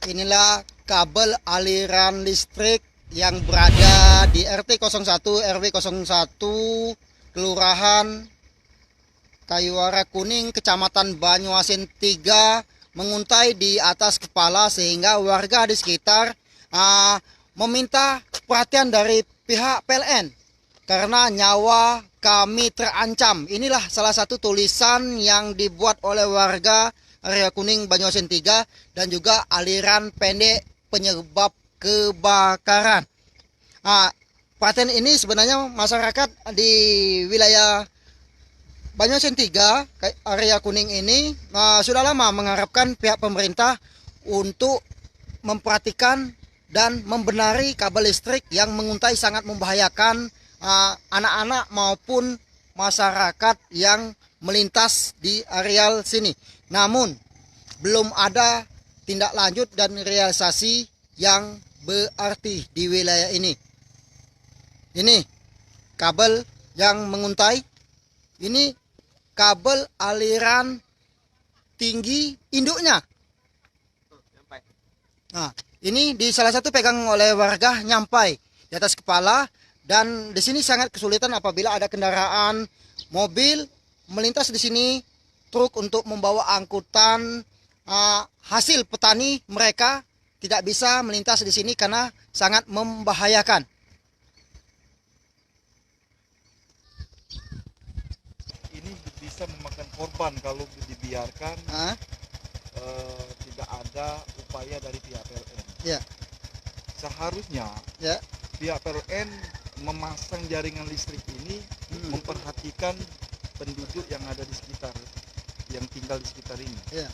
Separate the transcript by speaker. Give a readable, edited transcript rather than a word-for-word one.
Speaker 1: Inilah kabel aliran listrik yang berada di RT 01 RW 01 Kelurahan Kayuara Kuning, Kecamatan Banyuasin 3, menguntai di atas kepala sehingga warga di sekitar meminta perhatian dari pihak PLN karena nyawa kami terancam. Inilah salah satu tulisan yang dibuat oleh warga area Kuning Banyuasin 3 dan juga aliran pendek penyebab kebakaran. Perhatian ini sebenarnya masyarakat di wilayah Banyuasin 3 area Kuning ini sudah lama mengharapkan pihak pemerintah untuk memperhatikan dan membenari kabel listrik yang menguntai sangat membahayakan anak-anak maupun masyarakat yang melintas di areal sini. Namun belum ada tindak lanjut dan realisasi yang berarti di wilayah ini. Ini kabel yang menguntai. Ini kabel aliran tinggi induknya. Nah, ini di salah satu pegang oleh warga nyampai di atas kepala, dan di sini sangat kesulitan apabila ada kendaraan mobil melintas di sini, truk untuk membawa angkutan hasil petani mereka tidak bisa melintas di sini karena sangat membahayakan.
Speaker 2: Ini bisa memakan korban kalau dibiarkan tidak ada upaya dari pihak PLN.
Speaker 1: Ya.
Speaker 2: Seharusnya
Speaker 1: Ya.
Speaker 2: pihak PLN memasang jaringan listrik ini memperhatikan penduduk yang ada di sekitar, yang tinggal di sekitar ini.
Speaker 1: Ya.